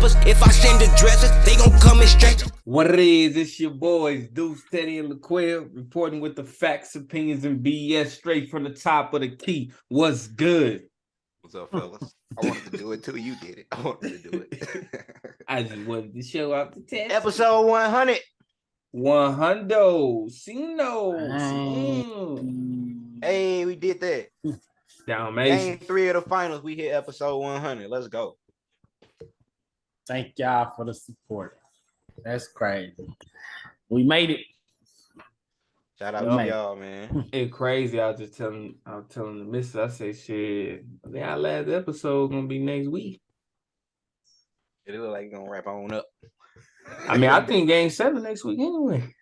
rappers. If I send the dressers, they gon' come in straight. What it is, it's your boys, Deuce, Teddy, and LaQuell, reporting with the facts, opinions, and BS straight from the top of the key. What's good? What's up, fellas? I wanted to do it too. You did it. I wanted to do it. I just wanted to show up the test. Episode 100. 100. Hey, we did that. Dalmatian. Game 3 of the finals. We hit episode 100. Let's go. Thank y'all for the support. That's crazy. We made it. Shout out to y'all, man. It's crazy. I was telling the missus, I say, shit, our last episode gonna be next week. It look like gonna wrap on up. I mean, I think game 7 next week anyway.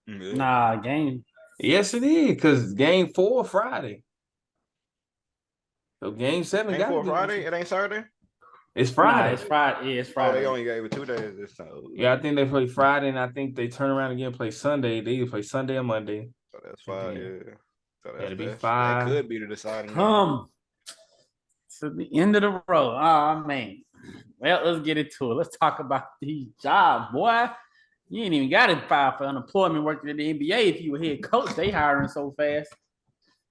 Yeah. Nah, game. Yes, it is, because game 4 Friday. So game 7 Game 4 Friday? It ain't Saturday? It's Friday. Nah, it's Friday. Yeah, it's Friday. Oh, they only gave it 2 days this time. Yeah, I think they play Friday, and I think they turn around again and play Sunday. They either play Sunday or Monday. So that's 5, yeah. So That'd be 5. That could be the deciding. To the end of the road. Oh, man. Well, let's get into it. Let's talk about these jobs, boy. You ain't even got to file for unemployment working in the NBA if you were head coach. They hiring so fast.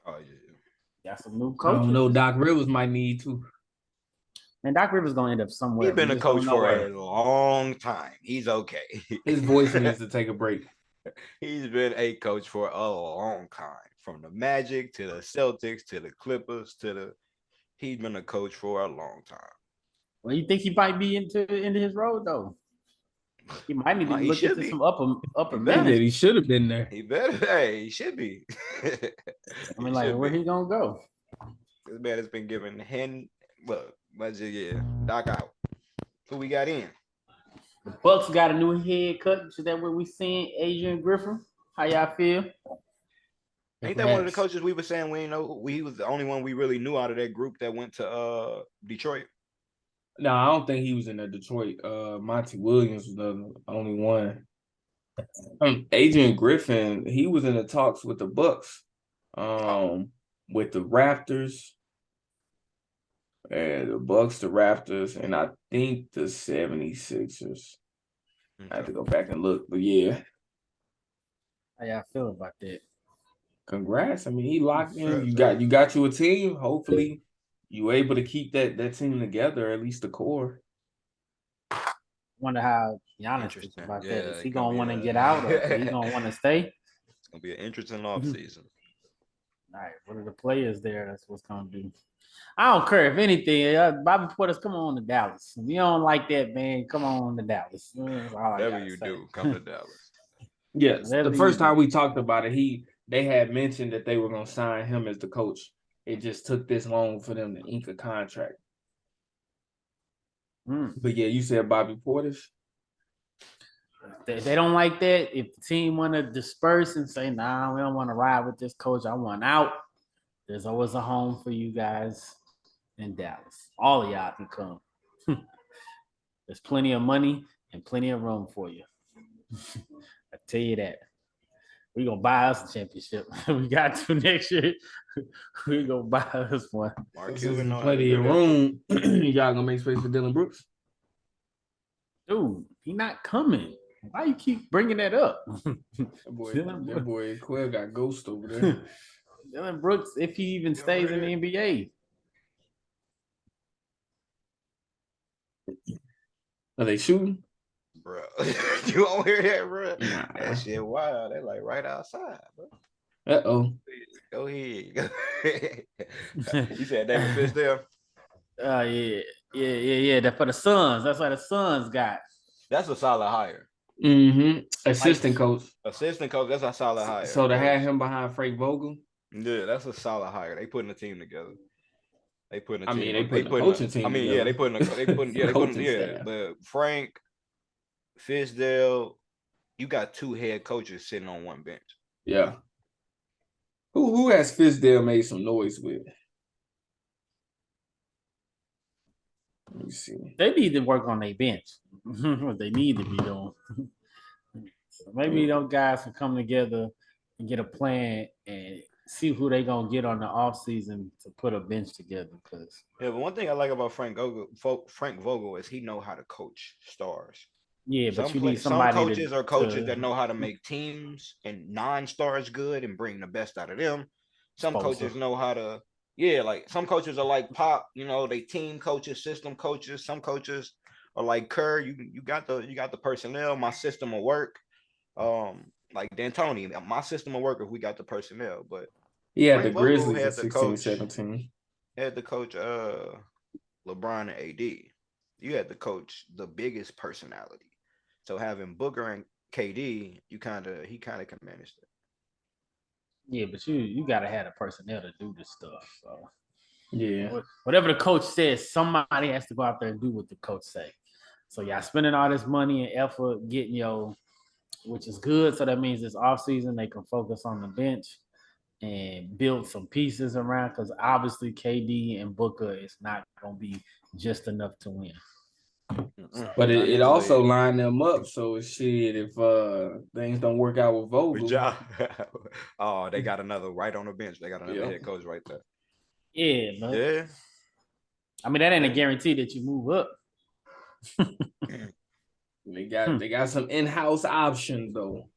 Oh, yeah. Got some new I coaches. don't know. Doc Rivers might need to. Man, Doc Rivers going to end up somewhere. He's been a coach for a long time. He's okay. His voice needs to take a break. He's been a coach for a long time. From the Magic to the Celtics to the Clippers he's been a coach for a long time. Well, you think he might be into his road though? He might need to look into some upper management. He should have been there. He better. Hey, he should be. I mean, like, where he gonna go? This man has been given Doc out. Who we got in? The Bucks got a new head coach. Is that what we seeing? Adrian Griffin. How y'all feel? Ain't that one of the coaches we were saying we ain't know? He was the only one we really knew out of that group that went to Detroit. No, I don't think he was in the Detroit. Monty Williams was the only one. Adrian Griffin, he was in the talks with the Bucks, with the Raptors, and the Bucks, the Raptors, and I think the 76ers. Okay. I have to go back and look, but yeah. How y'all feel about that? Congrats. I mean, he locked in. You got you a team. Hopefully you able to keep that team together, at least the core. Wonder how Giannis is about that. Is he gonna want to get out, or is he gonna want to stay? It's gonna be an interesting offseason. All right, what are the players there? That's what's gonna do. I don't care if anything. Bobby Portis, come on to Dallas. If you don't like that, man, come on to Dallas. Whatever you do, come to Dallas. Yes, the first time we talked about it, they had mentioned that they were gonna sign him as the coach. It just took this long for them to ink a contract. But yeah, you said Bobby Portis. They don't like that. If the team want to disperse and say, nah, we don't want to ride with this coach, I want out, there's always a home for you guys in Dallas. All of y'all can come. There's plenty of money and plenty of room for you. I tell you that. We're going to buy us a championship. We got to next year. We're going to buy us one. Mark Cuban, plenty of room. Y'all going to make space for Dylan Brooks? Dude, he not coming. Why you keep bringing that up? That boy Quell got ghost over there. Dylan Brooks, if he even stays in the NBA. Are they shooting? Bro, you don't hear that, bro? Nah. That shit wild. They like right outside, bro. Uh-oh. Go ahead. You said David Fisdale? Yeah. That for the Suns. That's why the Suns got. That's a solid hire. Assistant coach. That's a solid hire. So to have him behind Frank Vogel? Yeah, that's a solid hire. They putting a team together. They putting a team. They putting a coaching team. I mean, together. They putting but Frank Fisdale, you got 2 head coaches sitting on one bench. Yeah. Who has Fisdale made some noise with? Let me see. They need to work on their bench. What they need to be doing. So maybe those guys can come together and get a plan and see who they gonna get on the offseason to put a bench together. Because Yeah, but one thing I like about Frank Vogel is he know how to coach stars. yeah, but you need Some somebody coaches are coaches that to know how to make teams and non-stars good and bring the best out of them. Some coaches know how to, like some coaches are like Pop, they team coaches, system coaches. Some coaches are like Kerr. You got the personnel. My system will work. Like D'Antoni, my system will work if we got the personnel. But Yeah, the Frank Vogel Grizzlies in had the 16, coach 17. LeBron and AD. You had to coach the biggest personality. So having Booker and KD, he kind of can manage that. Yeah, but you gotta have the personnel to do this stuff. So Yeah. whatever the coach says, somebody has to go out there and do what the coach say. So y'all spending all this money and effort getting which is good. So that means this offseason they can focus on the bench and build some pieces around, because obviously KD and Booker is not gonna be just enough to win. But it also lined them up. So shit, if things don't work out with Vogel, oh, they got another right on the bench. They got another head coach right there. Yeah, but Yeah. I mean, that ain't a guarantee that you move up. they got some in-house options though.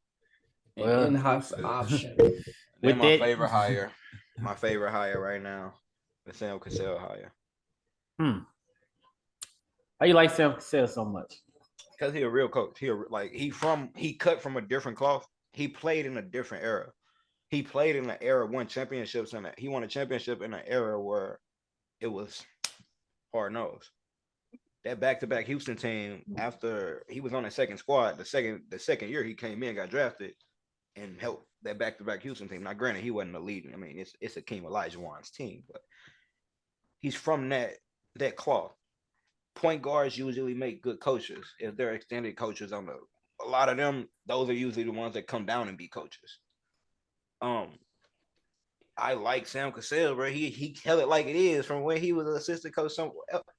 In-house option. They're my favorite hire. My favorite hire right now, the Sam Cassell hire. Why you like Sam Cassell so much? Because he a real coach. He cut from a different cloth. He played in a different era. He played in an era, won championships, and he won a championship in an era where it was hard nosed. That back-to-back Houston team, after he was on the second squad, the second year he came in, got drafted, and helped that back-to-back Houston team. Now, granted, he wasn't the lead. I mean, it's Akeem Olajuwon's team, but he's from that cloth. Point guards usually make good coaches. If they're extended coaches a lot of them, those are usually the ones that come down and be coaches. I like Sam Cassell, bro. He tell it like it is from when he was an assistant coach.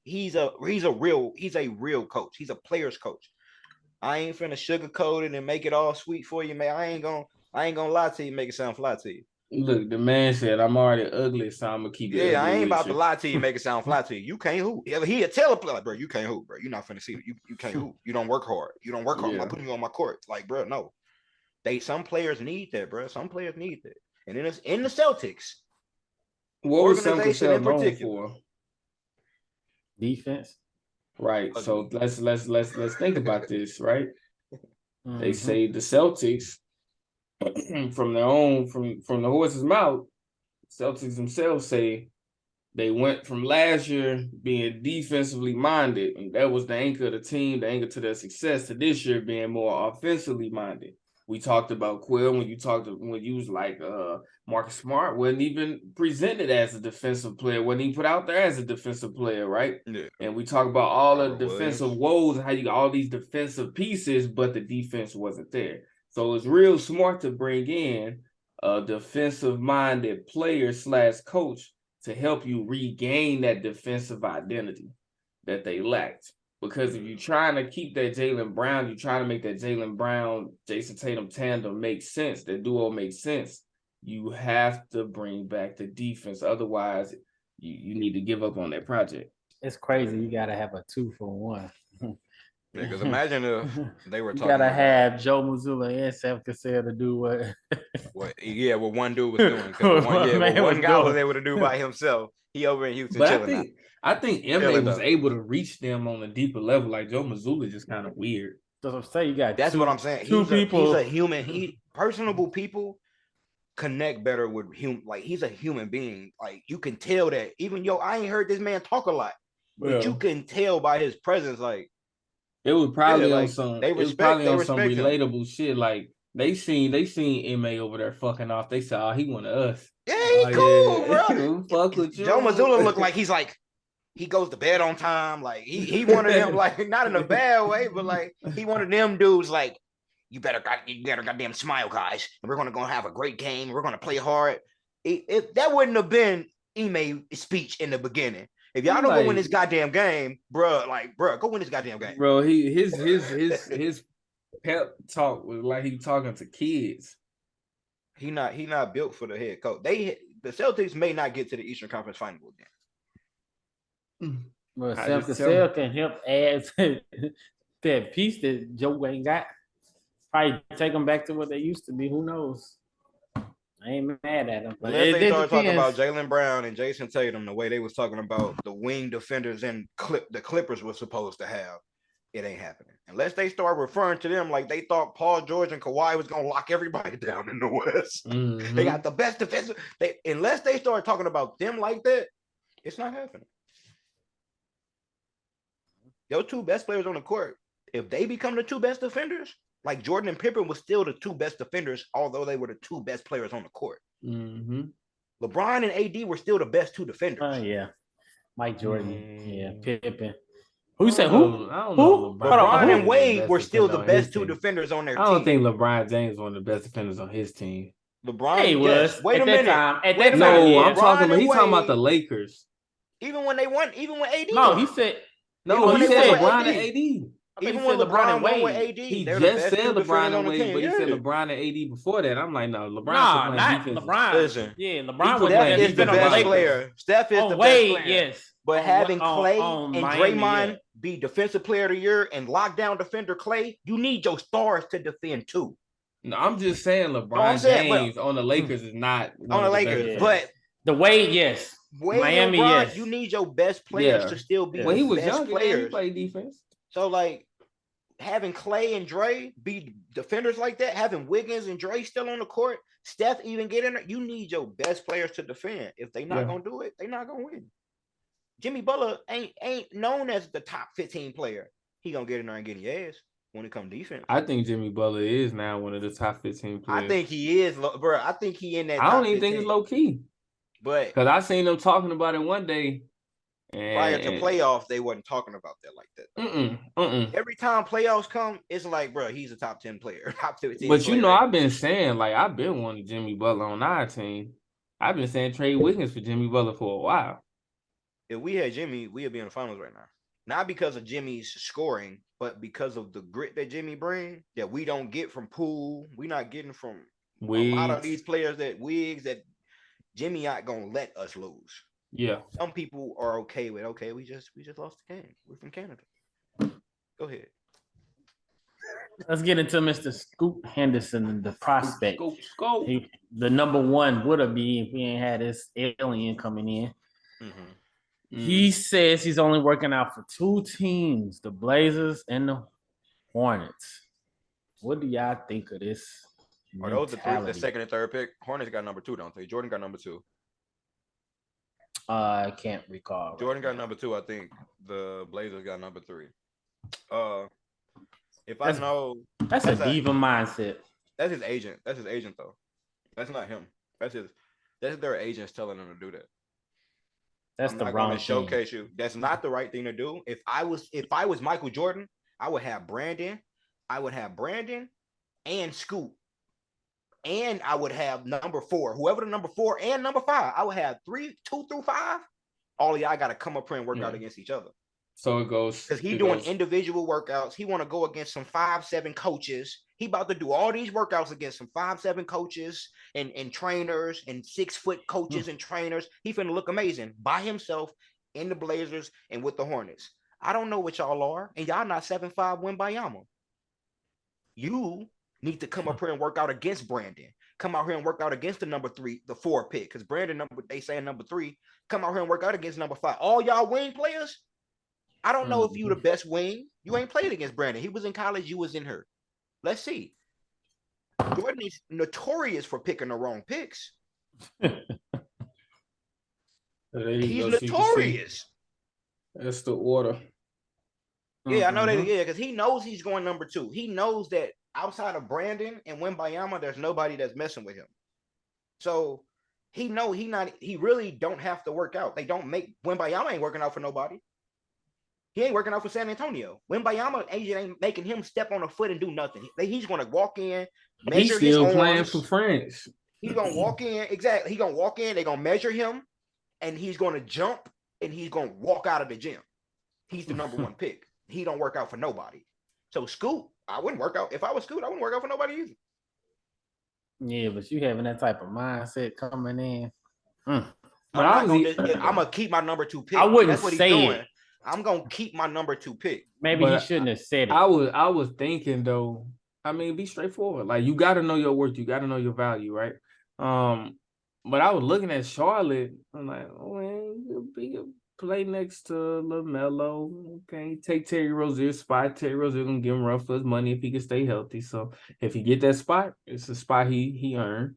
He's a real coach. He's a player's coach. I ain't finna sugarcoat it and make it all sweet for you, man. I ain't gonna lie to you, make it sound fly to you. Look, the man said I'm already ugly, so I'm gonna keep it. Yeah, I ain't about to lie to you, make it sound fly to you. You can't hoop. He'll tell a player, bro, you can't hoop, bro. You're not finna see it. You can't hoop. You don't work hard. I'm not putting you on my court. Like, bro, no. Some players need that, bro. Some players need that. And then it's in the Celtics. What was Sam Cassell known for? Defense. Right. So let's think about this, right? They say the Celtics from the horse's mouth, Celtics themselves say they went from last year being defensively minded, and that was the anchor of the team, the anchor to their success, to this year being more offensively minded. We talked about Quill when you was like Marcus Smart wasn't even presented as a defensive player, wasn't even put out there as a defensive player, right? Yeah. And we talk about all the defensive woes and how you got all these defensive pieces, but the defense wasn't there. So it's real smart to bring in a defensive-minded player / coach to help you regain that defensive identity that they lacked. Because if you're trying to keep that Jaylen Brown, you're trying to make that Jaylen Brown, Jason Tatum tandem make sense, that duo makes sense, you have to bring back the defense. Otherwise, you need to give up on that project. It's crazy. You got to have a 2-for-1. Yeah, because imagine if they were talking. You gotta have Joe Mazzulla and Sam Cassell to do what one dude was doing. One guy was able to do by himself. He over in Houston chilling. I think MA was able to reach them on a deeper level. Like Joe Mazzulla just kind of weird. That's what I'm saying. That's what I'm saying. He's a human. Personable people connect better with him. Like, he's a human being. Like, you can tell that. Even I ain't heard this man talk a lot, but you can tell by his presence. Like, it was probably on some. It was probably on some relatable shit. Like, they seen MA over there fucking off. They said, "Oh, he one of us." Yeah, he cool, bro. Fuck with you. Joe Mazzulla look like he goes to bed on time. Like, he one of them, like, not in a bad way, but like, he one of them dudes. Like, you better goddamn smile, guys. And we're gonna have a great game. We're gonna play hard. If that wouldn't have been Ime's speech in the beginning. If y'all don't go win this goddamn game, bro, go win this goddamn game. Bro, his pep talk was like he talking to kids. He not built for the head coach. The Celtics may not get to the Eastern Conference Final again. Well, I Sam just Cassell can help add to that piece that Joe ain't got. Probably take them back to what they used to be. Who knows? I ain't mad at them. But Unless they start talking about depends. Jaylen Brown and Jason Tatum the way they was talking about the wing defenders and the Clippers were supposed to have, it ain't happening. Unless they start referring to them like they thought Paul George and Kawhi was gonna lock everybody down in the West. They got the best defense. Unless they start talking about them like that, it's not happening. Your two best players on the court, if they become the two best defenders, like Jordan and Pippen was still the two best defenders, although they were the two best players on the court. LeBron and AD were still the best two defenders. Yeah. Mike Jordan. Yeah. Pippen. I Who said who? I don't know. LeBron and James Wade were still defender the on his best two team. defenders on their I don't team. think LeBron James one of the best defenders on his team. LeBron, He was. Wait at a that minute. time. At Wait that a time, minute. No, yeah. I'm talking about. He's talking about Wade, the Lakers. Even when they won, even when AD No, won. he said. No, Even he when they said won with LeBron AD. and AD. Even when LeBron won with AD, He they're the just best said two LeBron defenders on and the Wade, team. but he Yeah. said LeBron and AD before that. I'm like, no, LeBron Nah, should play not defense. LeBron. Listen, Yeah, He LeBron put was that- Steph he's is the been on best Lakers. player. Steph is On the Wade, best player. yes. But On having Clay on and Miami, Draymond yeah. be defensive player of the year and lockdown defender Clay, you need your stars to defend too. No, I'm just saying LeBron I'm saying, but- James on the Lakers is not one On the of Lakers, best but The Wade, yes. Wade Miami, and LeBron, yes. you need your best players Yeah. to still be when he the was best younger, yeah, he players. played defense. So like having Clay and Dre be defenders like that, having Wiggins and Dre still on the court, Steph even get in there, you need your best players to defend. If they not gonna do it, they not gonna win. Jimmy Butler ain't known as the top 15 player. He gonna get in there and get his ass when it comes defense. I think Jimmy Butler is now one of the top 15 players. I think he is, bro. I think he in that. I don't top even think 15. it's low key. But Because I seen them talking about it one day. prior to playoffs, they wasn't talking about that like that. Every time playoffs come, it's like, bro, he's a top 10 player, top 15. But you know, I've been saying, like, I've been wanting Jimmy Butler on our team. I've been saying trade Wiggins for Jimmy Butler for a while. If we had Jimmy, we'd be in the finals right now. Not because of Jimmy's scoring, but because of the grit that Jimmy brings that we don't get from Poole. We're not getting from a lot of these players that Jimmy not gonna let us lose. Yeah. Some people are okay with we just lost the game. We're from Canada. Go ahead. Let's get into Mr. Scoop Henderson, the prospect. Go. The number one would have been if we ain't had this alien coming in. He says he's only working out for two teams, the Blazers and the Hornets. What do y'all think of this? Are those the second and third pick? Hornets got number 2, don't they? Jordan got number 2. I can't recall. Jordan got number 2. I think the Blazers got number 3. That's a diva mindset. That's his agent. That's his agent though. That's not him. That's their agents telling him to do that. That's I'm the not wrong gonna thing. showcase you. That's not the right thing to do. If I was Michael Jordan, I would have Brandon. I would have Brandon and Scoot. And I would have number 4. Whoever the number 4 and number 5. I would have 2 through 5. All of y'all got to come up here and work out against each other. So it goes because he's doing individual workouts. He want to go against some 5'7" coaches. He about to do all these workouts against some 5'7" coaches and trainers and 6-foot coaches and trainers. He finna look amazing by himself in the Blazers and with the Hornets. I don't know what y'all are, and y'all not 7'5" Wembayama. You need to come up here and work out against Brandon. Come out here and work out against the number 3, the 4 pick, because Brandon they saying number 3. Come out here and work out against number 5. All y'all wing players. I don't know if you the best wing. You ain't played against Brandon. He was in college. You was in her. Let's see. Jordan is notorious for picking the wrong picks. He's notorious. That's the order. Yeah, I know that. Yeah, because he knows he's going number 2. He knows that outside of Brandon and Wembayama, there's nobody that's messing with him. So he really don't have to work out. They don't make Wembayama ain't working out for nobody. He ain't working out for San Antonio. Wembayama agent ain't making him step on a foot and do nothing. He's going to walk in, measure his arms. He's still playing for France. He's going to walk in. Exactly. He's going to walk in. They're going to measure him, and he's going to jump, and he's going to walk out of the gym. He's the number 1 pick. He don't work out for nobody. So Scoot, I wouldn't work out. If I was Scoot, I wouldn't work out for nobody either. Yeah, but you having that type of mindset coming in. Mm. But I'm I not was gonna. I'm gonna keep my number 2 pick. I wouldn't That's what he's say doing. it. I'm gonna keep my number 2 pick. Maybe he But shouldn't have said it. I was thinking though. I mean, be straightforward. Like you got to know your worth. You got to know your value, right? But I was looking at Charlotte. I'm like, oh man, he could play next to LaMelo. Okay, take Terry Rozier's spot. Terry Rozier gonna give him run for his money if he can stay healthy. So if he get that spot, it's a spot he earned.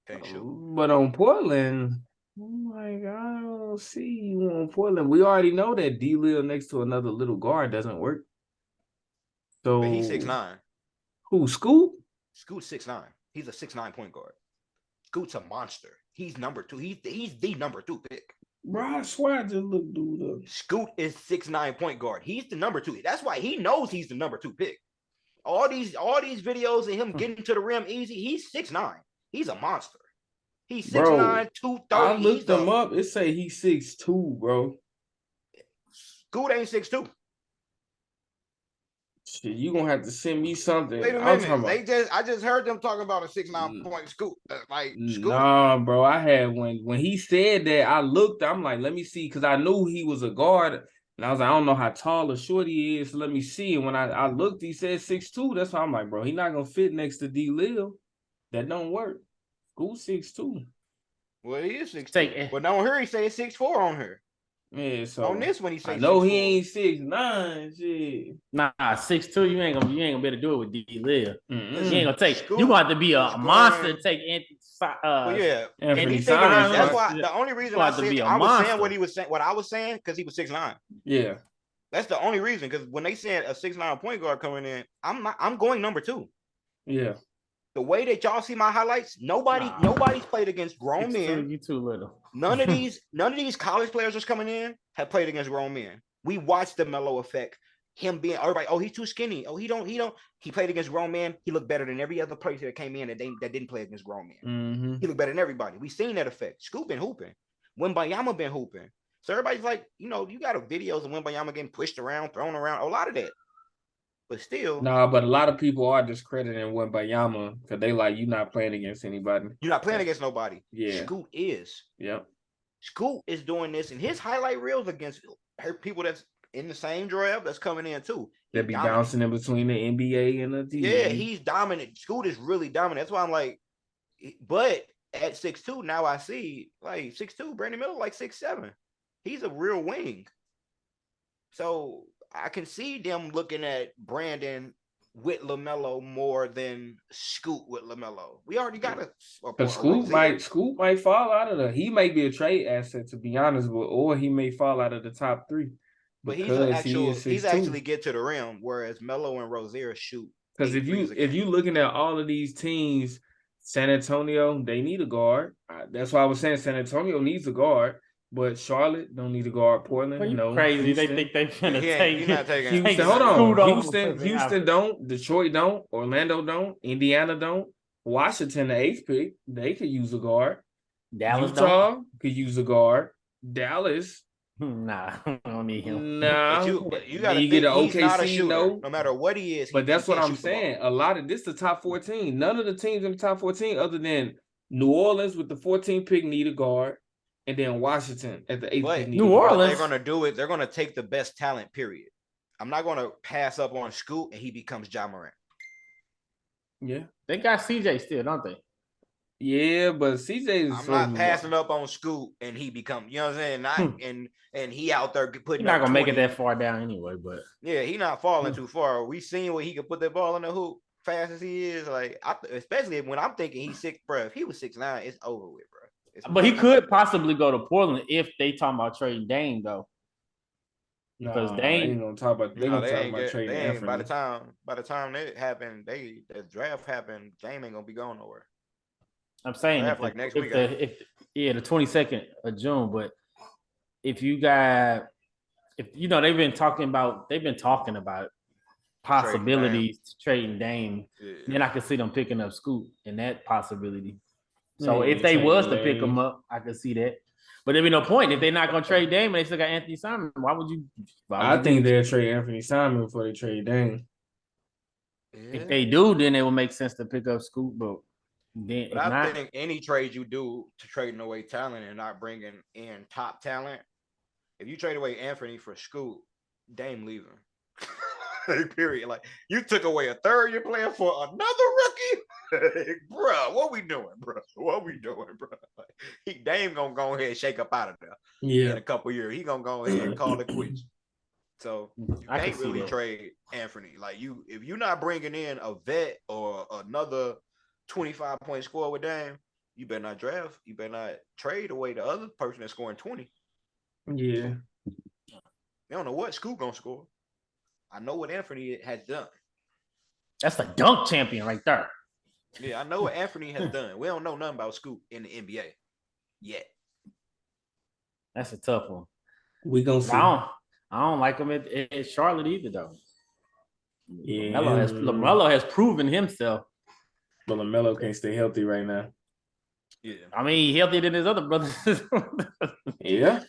Can't shoot. But on Portland, I'm like, I don't see you on Portland. We already know that D Lil next to another little guard doesn't work. So But he's 6'9". who, Scoot? Scoot's 6'9". He's a 6'9" point guard. Scoot's a monster. He's number 2. He's the number 2 pick. Bro, I swear I just looked dude up. Scoot is 6'9" point guard. He's the number 2. That's why he knows he's the number 2 pick. All these videos of him getting to the rim easy. He's 6'9". He's a monster. He's 6'9", 230. I looked him up. It say he's 6'2", bro. Scoot ain't 6'2". Shit, you gonna have to send me something. Wait a I'm minute. talking about, I just heard them talking about a 6'9" point Scoot. Scoot. nah, bro. I had when he said that, I looked. I'm like, let me see, because I knew he was a guard, and I was like, I don't know how tall or short he is. So let me see. And when I looked, he said 6'2". That's why I'm like, bro, he not gonna fit next to D Lil. That don't work. Scoot 6'2". Well, he is 6'2". Take- But on here he says 6'4" on here. Yeah, so On this one he I says know 6'4". he ain't 6'9". Shit. Nah, 6'2", you ain't gonna be able to do it with D Lil. Mm-mm. You ain't gonna take. Scoot You gonna have to be a is monster going- to take Anthony. Well, yeah. Anthony And he thinking Simons, that's right? why the only reason You I have to said be a I was saying monster. what he was saying, what I was saying, because he was 6'9". Yeah. That's the only reason. Because when they said a 6'9" point guard coming in, I'm going number 2. Yeah. The way that y'all see my highlights, nobody's played against grown 6'2", men. you too little. None of these college players that's coming in have played against grown men. We watched the Melo effect. Him being everybody, oh, he's too skinny. Oh, he don't. He played against grown men. He looked better than every other player that came in that didn't play against grown men. Mm-hmm. He looked better than everybody. We seen that effect. Scoop been hooping. Wembayama been hooping. So everybody's like, you got videos of Wembayama getting pushed around, thrown around, a lot of that. But still, Nah, but a lot of people are discrediting Wembayama because they like you not playing against anybody. you're not playing against nobody. Yeah. Scoot is. Yep. Scoot is doing this in his highlight reels against people that's in the same draft that's coming in too. They be bouncing in between the NBA and the TV. Yeah, he's dominant. Scoot is really dominant. That's why I'm like, but at 6'2", now I see like 6'2", Brandon Miller like 6'7". He's a real wing. So I can see them looking at Brandon with LaMelo more than Scoot with LaMelo. We already got But Scoot might fall out of he may be a trade asset, to be honest, or he may fall out of the top 3. But he's actually get to the rim, whereas Melo and Rozier shoot. Because if you looking at all of these teams, San Antonio, they need a guard. That's why I was saying San Antonio needs a guard, but Charlotte don't need a guard. Portland, no. Crazy. Houston, they think they're gonna take. You're not taking Houston. Hold on. Houston don't. Detroit don't. Orlando don't. Indiana don't. Washington, the 8th pick, they could use a guard. Dallas Utah could use a guard. Dallas. Nah, I don't need him. Nah, but you got to get an he's not a OKC, shooter. No matter what he is. But that's what I'm saying. A lot of this the top 14. None of the teams in the top 14, other than New Orleans with the 14th pick, need a guard, and then Washington at the 8th pick. New Orleans, they're gonna do it. They're gonna take the best talent. Period. I'm not gonna pass up on Scoot and he becomes Ja Morant. Yeah, they got CJ still, don't they? Yeah, but CJ is. I'm not passing up on Scoot and he become. You know what I'm saying? And he out there putting. He's not gonna make it that far down anyway. But yeah, he not falling too far. We seen where he can put that ball in the hoop fast as he is. Like especially when I'm thinking he's 6, bro. If he was 6'9", it's over with, bro. But he could possibly go to Portland if they talking about trading Dame though. Because Dame ain't gonna talk about. They're gonna talk about trading Anthony. By the time that happened, the draft happened. Dame ain't gonna be going nowhere. I'm saying like next week. The 22nd of June, but if you got, they've been talking about possibilities to trading Dame, then I could see them picking up Scoot in that possibility. So if they was to pick him up, I could see that. But there'd be no point if they're not gonna trade Dame and they still got Anthony Simon. Why would you? I think they'll trade Anthony Simon before they trade Dame. If they do, then it will make sense to pick up Scoot, but. Then But if I not, think any trade you do to trading away talent and not bringing in top talent, if you trade away Anthony for Scoot, Dame leaving. Period. Like you took away a third-year player for another rookie, bruh. What we doing, bruh? What we doing, bruh? Like, Dame gonna go ahead and shake up out of there in a couple years. He gonna go ahead and call it quits. So you I can can't see really that. trade Anthony. Like if you're not bringing in a vet or another 25-point scorer with Dame, you better not draft. You better not trade away the other person that's scoring 20. Yeah. You don't know what Scoot gonna score. I know what Anthony has done. That's the dunk champion right there. Yeah, I know what Anthony has done. We don't know nothing about Scoot in the NBA yet. That's a tough one. We gonna see. I don't like him at Charlotte either, though. Yeah. LaMelo has proven himself. But LaMelo can't stay healthy right now. Yeah. I mean, he healthier than his other brothers. Yeah.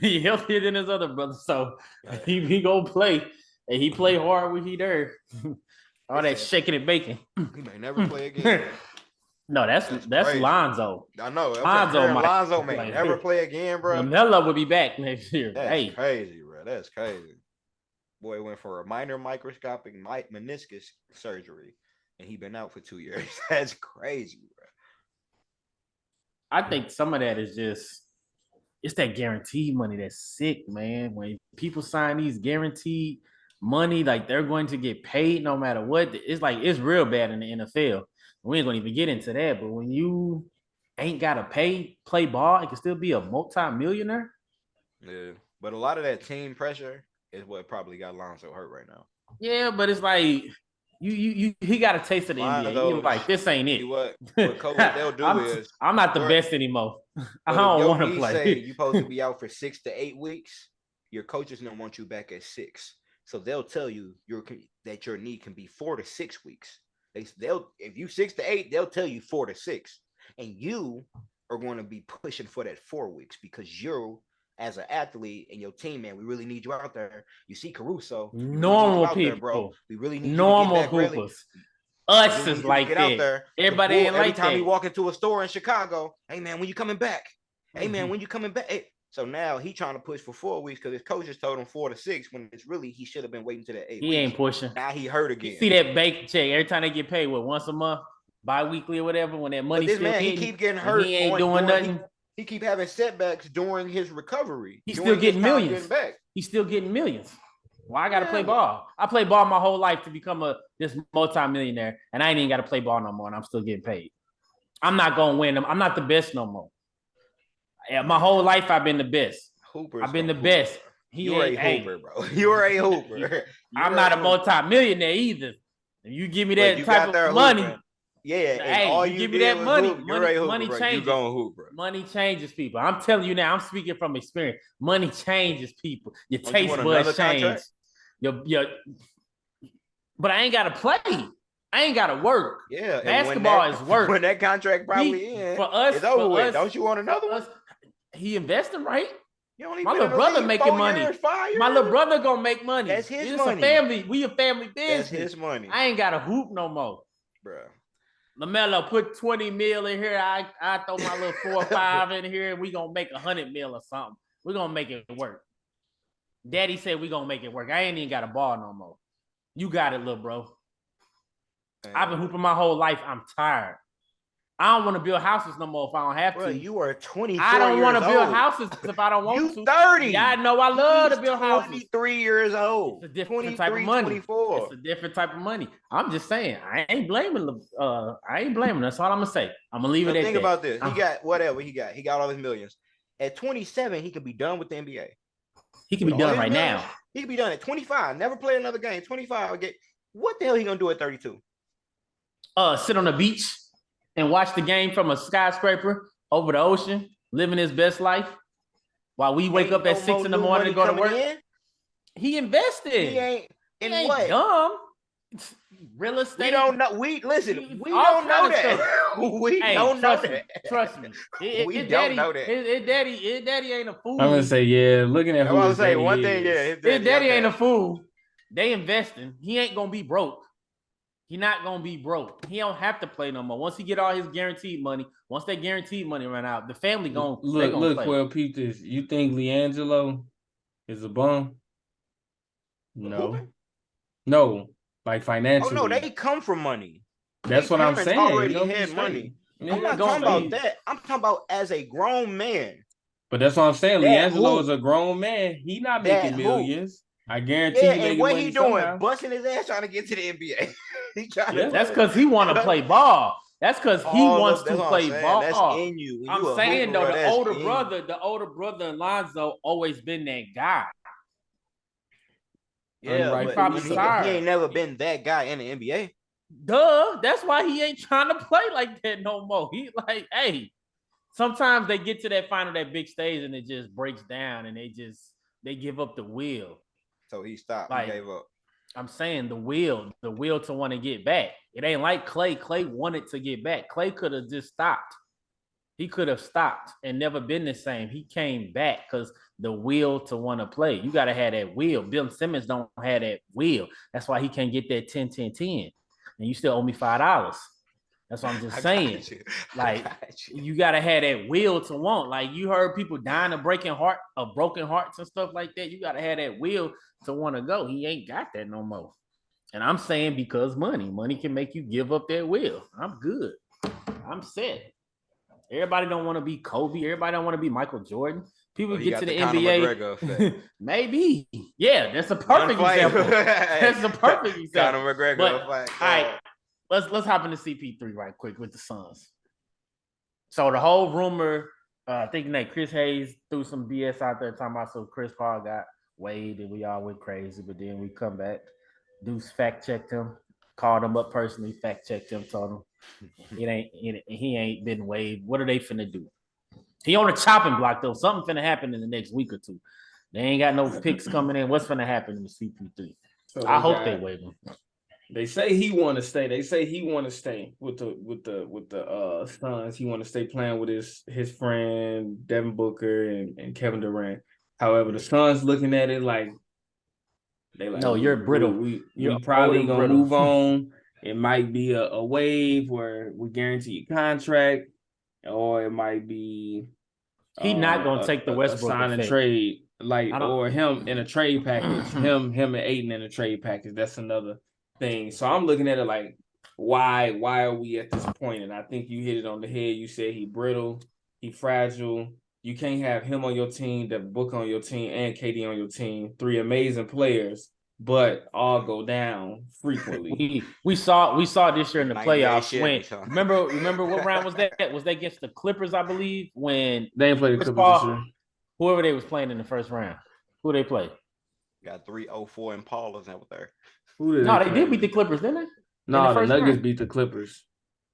He healthier than his other brothers. So he go play. And he play hard when he there. All that shaking and baking. He may never play again. No, that's crazy. Lonzo. I know. Lonzo may never play again, bro. LaMelo will be back next year. That's crazy, bro. That's crazy. Boy went for a minor microscopic meniscus surgery, and he been out for 2 years. That's crazy, bro. I think some of that is just it's that guaranteed money that's sick, man. When people sign these guaranteed money, like they're going to get paid no matter what. It's like it's real bad in the NFL. We ain't gonna even get into that, but when you ain't gotta play ball, it can still be a multi-millionaire. Yeah, but a lot of that team pressure is what probably got Lonzo hurt right now. Yeah, but it's like he got a taste of the NBA. He's like, this ain't it. What coach they'll do is I'm not the best anymore. I don't want to play. Say you're supposed to be out for 6 to 8 weeks. Your coaches don't want you back at 6, so they'll tell you that your knee can be 4 to 6 weeks. They'll if you 6 to 8, they'll tell you 4 to 6, and you are going to be pushing for that 4 weeks because you're as an athlete and your team, man. We really need you out there. You see Caruso, normal people, there, bro. We really need normal you to get hoopers. Us really is like get that. Out there. Everybody ain't like that. Every time you walk into a store in Chicago, hey man, when you coming back? Hey man, when you coming back? Hey. So now he trying to push for 4 weeks because his coaches told him 4 to 6 when it's really he should have been waiting to that 8 weeks. He ain't pushing. Now he hurt again. You see that bacon check every time they get paid, once a month, bi-weekly or whatever, when that money this still man, hitting, he keep getting hurt. He ain't doing nothing. He keep having setbacks during his recovery. He's still getting millions. He's still getting millions. Well, I got to play ball. I played ball my whole life to become this multi-millionaire, and I ain't even got to play ball no more, and I'm still getting paid. I'm not going to win them. I'm not the best no more. Yeah, my whole life I've been the best. I've been the best. You're a hooper, bro. You're a hooper. I'm not a multi-millionaire either. If you give me that type of money, yeah, all you give me that money. Money changes. You going hoop, bro. Money changes people. I'm telling you now. I'm speaking from experience. Money changes people. Your taste buds change. But I ain't got to play. I ain't got to work. Yeah, basketball is work. When that contract probably ends, for us, it's over with. Don't you want another one? He investing, right? My little brother making money. My little brother gonna make money. That's his it's money. A family. We a family business. That's his money. I ain't got to hoop no more, bro. LaMelo put 20 mil in here. I throw my little 4 or 5 in here, and we gonna make 100 mil or something. We gonna make it work. Daddy said we gonna make it work. I ain't even got a ball no more. You got it, little bro. Man. I've been hooping my whole life. I'm tired. I don't want to build houses no more if I don't have to. You are 24 I don't want to build old. houses if I don't want to. You 30. Yeah, I know I love to build houses. 23 years old. It's a different type of money. 24. It's a different type of money. I'm just saying. I ain't blaming. That's all I'm gonna say. I'm gonna leave it at that. Think about this. He got whatever he got. He got all his millions. At 27, he could be done with the NBA. He can be done right now. He could be done at 25. Never play another game. 25. What the hell he gonna do at 32? Sit on the beach and watch the game from a skyscraper over the ocean, living his best life, while we wake up at 6 in the morning to go to work. He invested. He ain't what? Dumb. Real estate. We don't know. We don't know that. We don't know that. Trust me. We don't know that. His daddy ain't a fool. I'm gonna say, yeah. Looking at who I was say one thing. Yeah, his daddy ain't a fool. They investing. He ain't gonna be broke. He not gonna be broke. He don't have to play no more. Once he get all his guaranteed money, once that guaranteed money run out, the family they gonna look. play. Well, Pete, this. You think LiAngelo is a bum? No, like financially. Oh no, they come from money. That's what I'm saying. Already had money. I'm not talking about that. I'm talking about as a grown man. But that's what I'm saying. LiAngelo is a grown man. He not making millions. I guarantee you. And what he doing? Somehow. Busting his ass trying to get to the NBA. That's because he want to play ball. That's because he wants to play ball. That's in you. I'm saying though, the older brother Lonzo always been that guy. Yeah, but he ain't never been that guy in the NBA. Duh, that's why he ain't trying to play like that no more. He like, hey, sometimes they get to that that big stage, and it just breaks down, and they give up the will. So he stopped. Like, he gave up. I'm saying the will to want to get back. It ain't like Clay. Clay wanted to get back. Clay could have just stopped. He could have stopped and never been the same. He came back because the will to want to play. You got to have that will. Bill Simmons don't have that will. That's why he can't get that 10-10-10. And you still owe me $5. That's what I'm just saying. Like, you got to have that will to want. Like, you heard people dying of broken hearts and stuff like that. You got to have that will to want to go. He ain't got that no more. And I'm saying because money can make you give up that will. I'm good. I'm set. Everybody don't want to be Kobe. Everybody don't want to be Michael Jordan. People get to the NBA. Maybe. Yeah, that's a perfect example. That's a perfect example. Conor McGregor. But, all right, let's hop into CP3 right quick with the Suns. So the whole rumor, I think that Chris Hayes threw some BS out there talking about so Chris Paul got waived and we all went crazy, but then we come back. Deuce fact checked him, called him up personally, fact checked him, told him he ain't been waived. What are they finna do? He on a chopping block though. Something finna happen in the next week or two. They ain't got no picks coming in. What's finna happen in the CP3? So I hope they waive him. They say he want to stay. They say he want to stay with the Suns. He want to stay playing with his friend Devin Booker and Kevin Durant. However, the Suns looking at it like they like, no, you're brittle. We probably gonna move on. It might be a wave where we guarantee a contract, or it might be he not gonna take the Westbrook sign a trade, or him in a trade package. him and Aiden in a trade package. That's another thing. So I'm looking at it like, why are we at this point? And I think you hit it on the head. You said he brittle, he fragile. You can't have him on your team, Devin Booker on your team, and KD on your team. 3 amazing players, but all go down frequently. We saw this year in the playoffs. Remember what round was that? Was that against the Clippers, I believe? When they ain't played the Clippers this year. Whoever they was playing in the first round. Who they play? Got 3-0-4 Impalas out there. They did beat the Clippers, didn't they? No, the Nuggets beat the Clippers.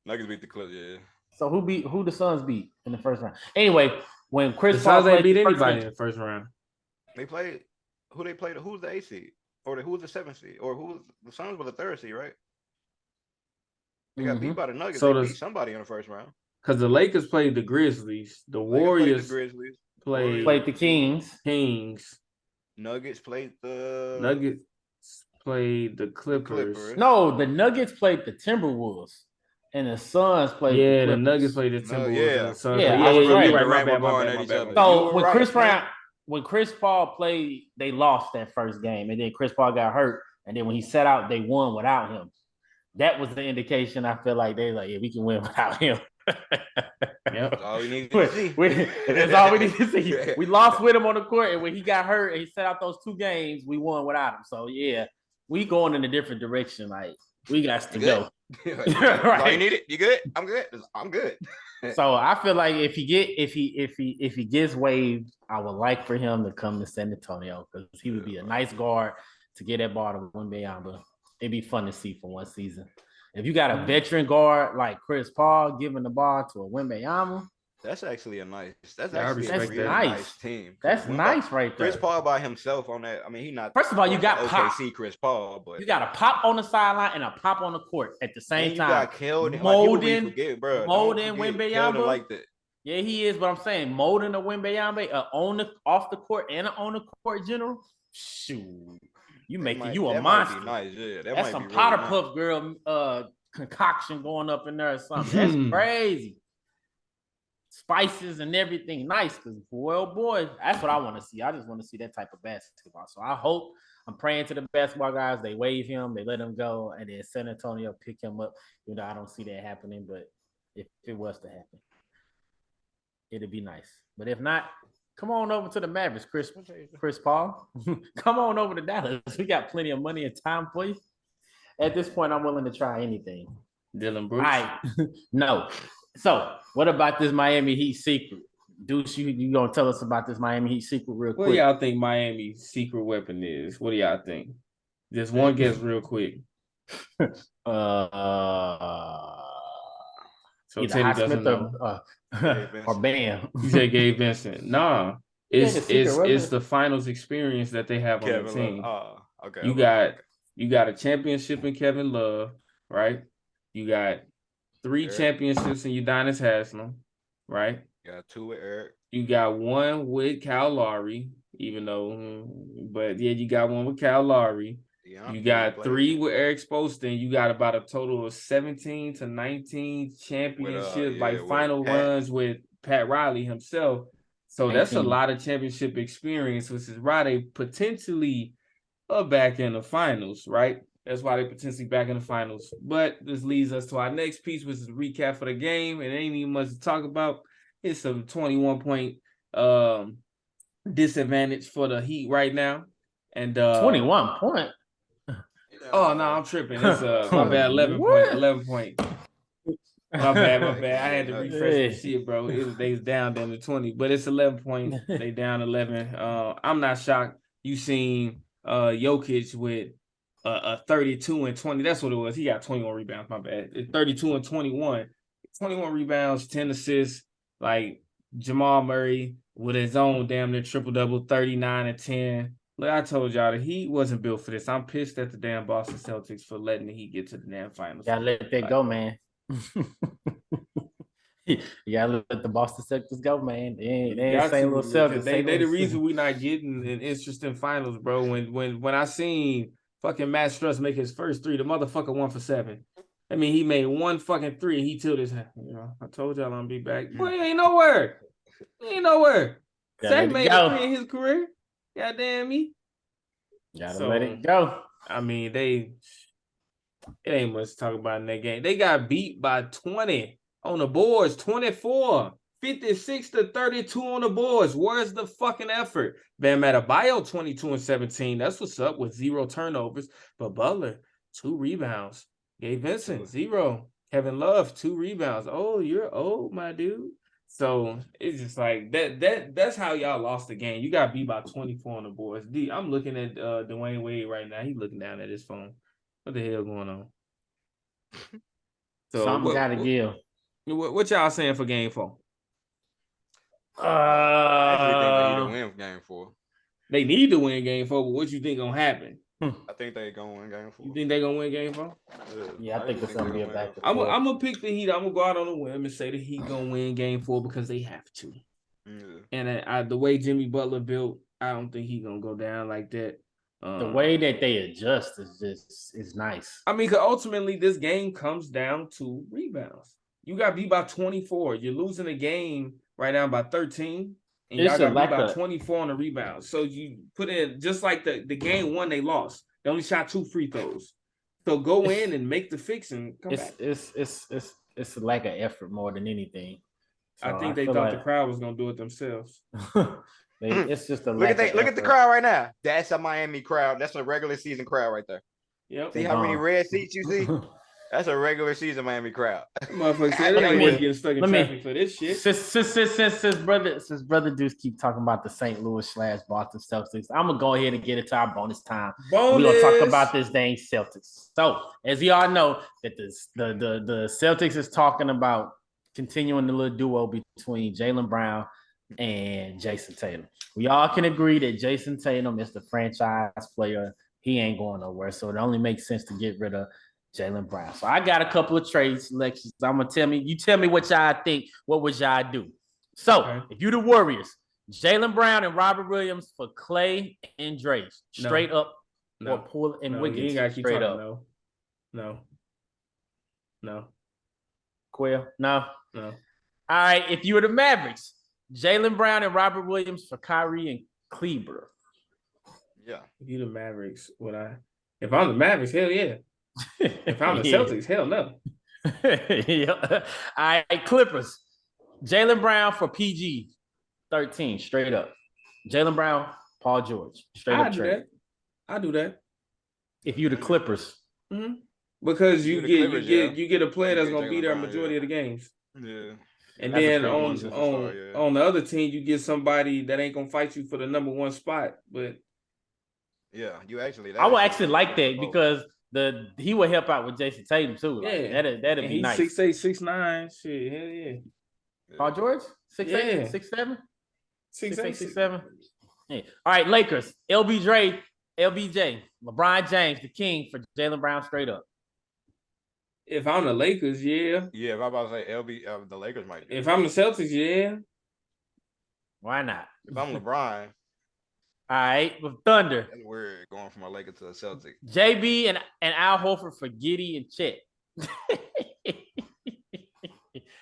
Nuggets beat the Clippers, yeah. So who the Suns beat in the first round? Anyway, when Chris Paul played, beat anybody in the first round. They played who they played. Who's the 8th seed? Or who's the 7th seed? Or who's the Suns were the 3rd seed, right? They got beat by the Nuggets. So they beat somebody in the first round. Because the Lakers played the Grizzlies. The Warriors played the Kings. Nuggets played the Clippers. No, the Nuggets played the Timberwolves. And the Suns played the Clippers. The Nuggets played the Timberwolves. So when Chris Paul played, they lost that first game. And then Chris Paul got hurt. And then when he sat out, they won without him. That was the indication. I feel like they like, yeah, we can win without him. That's all we need to see. That's all we need to see. We lost with him on the court. And when he got hurt and he sat out those 2 games, we won without him. So, yeah, we going in a different direction. Like, we got to go. Right. Oh, you need it. You good? I'm good. I'm good. So I feel like if he gets waived, I would like for him to come to San Antonio because he would be a nice guard to get that ball to Wembanyama. It'd be fun to see for one season. If you got a veteran guard like Chris Paul giving the ball to a Wembanyama, that's actually a nice team. That's nice right there. Chris Paul by himself on that. I mean, he not. First of all, you got OKC Chris Paul, but you got a pop on the sideline and a pop on the court at the same time. You got Keldon, molding Wembanyama like that. Yeah, he is. But I'm saying molding a Wembanyama off the court and on the court general. Shoot, You That making might, you a that might monster. be nice. Yeah, that That's might some be really Potter nice. Puff girl concoction going up in there or something. That's crazy. Spices and everything nice because boy, oh boy, that's what I want to see. I just want to see that type of basketball. So I'm praying to the basketball guys. They waive him, they let him go, and then San Antonio pick him up. You know, I don't see that happening, but if it was to happen, it'd be nice. But if not, come on over to the Mavericks, Chris Paul. Come on over to Dallas. We got plenty of money and time for you. At this point, I'm willing to try anything. Dylan Brooks. No. So, what about this Miami Heat secret? Deuce, you gonna tell us about this Miami Heat secret real quick? What do y'all think Miami's secret weapon is? What do y'all think? Just one guess real quick. So Teddy doesn't know. Or Bam. You said Gabe Vincent. Nah. It's the finals experience that they have on the team. Okay. You got a championship in Kevin Love, right? You got 3 championships in Udonis Haslem, right? Got 2 with Eric. You got 1 with Kyle Lowry, but you got 1 with Kyle Lowry. Yeah, you got 3 with Eric Spoelstra. You got about a total of 17 to 19 championships, final runs with Pat Riley himself. So 19. That's a lot of championship experience, which is why they potentially are back in the finals, right? That's why they potentially back in the finals. But this leads us to our next piece, which is a recap for the game. It ain't even much to talk about. It's a 21-point disadvantage for the Heat right now. And 21 point. Oh no, I'm tripping. It's my bad, 11 point. My bad. I had to refresh the shit, bro. They was down to 20, but it's 11 points. They down 11. I'm not shocked. You seen Jokic with 32 and 20. That's what it was. He got 21 rebounds. My bad. It's 32 and 21. 21 rebounds, 10 assists. Like Jamal Murray with his own damn near triple-double, 39 and 10. Look, I told y'all the Heat wasn't built for this. I'm pissed at the damn Boston Celtics for letting the Heat get to the damn finals. Gotta let that go, man. You gotta let the Boston Celtics go, man. They ain't St. Louis Celtics. They the reason we not getting an interesting finals, bro. When I seen fucking Matt Struss make his first 3, the motherfucker 1 for 7. I mean, he made 1 fucking 3 and he tilted his hand. I told y'all I'm gonna be back. Boy, he ain't nowhere. Zach made 3 in his career. Goddamn me. Gotta let it go. I mean, it ain't much to talk about in that game. They got beat by 20 on the boards, 24, 56 to 32 on the boards. Where's the fucking effort? Bam Adebayo, 22 and 17. That's what's up with 0 turnovers. But Butler, 2 rebounds. Gabe Vincent, 0. Kevin Love, 2 rebounds. Oh, you're old, my dude. So it's just like that's how y'all lost the game. You got beat by 24 on the boards. I'm looking at Dwayne Wade right now. He's looking down at his phone. What the hell going on? So something gotta give. What y'all saying for game 4? I actually think they need to win game 4. They need to win game 4, but what you think gonna happen? I think they gonna win game 4. You think they gonna win game 4? Yeah, I think it's gonna be a back. I'm gonna pick the Heat. I'm gonna go out on a whim and say the Heat gonna win game 4 because they have to. Yeah. And the way Jimmy Butler built, I don't think he's gonna go down like that. The way that they adjust is nice. I mean, because ultimately this game comes down to rebounds. You got beat by 24. You're losing the game right now by 13. And y'all got beat by 24 on the rebounds. So you put in, just like the game 1 they lost. They only shot 2 free throws. So go in and make the fix and come back. It's a lack of effort more than anything. So I think they thought the crowd was gonna do it themselves. It's just a look at the crowd right now. That's a Miami crowd. That's a regular season crowd right there. Yep. See how many red seats you see? That's a regular season Miami crowd. Motherfucker said they ain't getting stuck in traffic for this shit. Since brother Deuce keep talking about the St. Louis / Boston Celtics, I'm gonna go ahead and get it to our bonus time. We're gonna talk about this dang Celtics. So as y'all know, that the Celtics is talking about continuing the little duo between Jaylen Brown and Jason Tatum. We all can agree that Jason Tatum is the franchise player. He ain't going nowhere, so it only makes sense to get rid of Jaylen Brown. So I got a couple of trade selections. You tell me what y'all think. What would y'all do? So if you the Warriors, Jaylen Brown and Robert Williams for Clay and Dre. Straight up, No. Or Poole and No, you Wiggins ain't gotta keep straight talking. up. No. Quill, no. No. All right, if you were the Mavericks, Jaylen Brown and Robert Williams for Kyrie and Kleber. Yeah. If you the Mavericks, if I'm the Mavericks, hell yeah. If I'm the Celtics, hell no. Yeah. All right, Clippers. Jaylen Brown for PG 13, straight up. Jaylen Brown, Paul George, straight up trade. I do that. If you the Clippers. Mm-hmm. Because you get a player that's gonna be there a Brown, majority of the games. Yeah. And That's then a on superstar, on the other team, you get somebody that ain't gonna fight you for the number one spot. But yeah, I would actually like that because he would help out with Jason Tatum too. Like, yeah, that'd be nice. 6'8", 6'9", shit, hell yeah. Paul George, 6'8", Yeah. 6'7", 6'8", 6'7". Yeah. All right, Lakers, LBJ, LeBron James, the king for Jaylen Brown, straight up. If I'm the Lakers, yeah. Yeah, if I'm about to say the Lakers might. If I'm the Celtics, yeah. Why not? If I'm LeBron, all right, with Thunder, that's weird going from a Laker to a Celtic. JB and Al Horford for Giddey and Chet.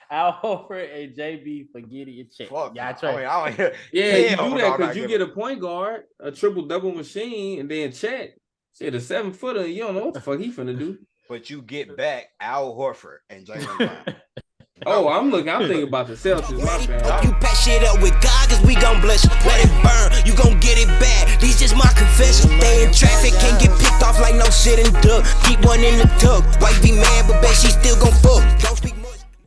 Al Horford and JB for Giddey and Chet. Fuck. Yeah, I trade. You do that because you get a point guard, a triple-double machine, and then Chet. Shit, a 7-footer, you don't know what the fuck he finna do. But you get back Al Horford and Jaylen Brown. Oh, I'm thinking about the Celtics. My bad. You pack shit up with God, cause we gon' bless you. Let it burn, you gon' get it back. These just my confession. Stay in traffic, can't get picked off like no shit and duck. Keep one in the tuck. Wife be mad, but bet she still gon' fuck.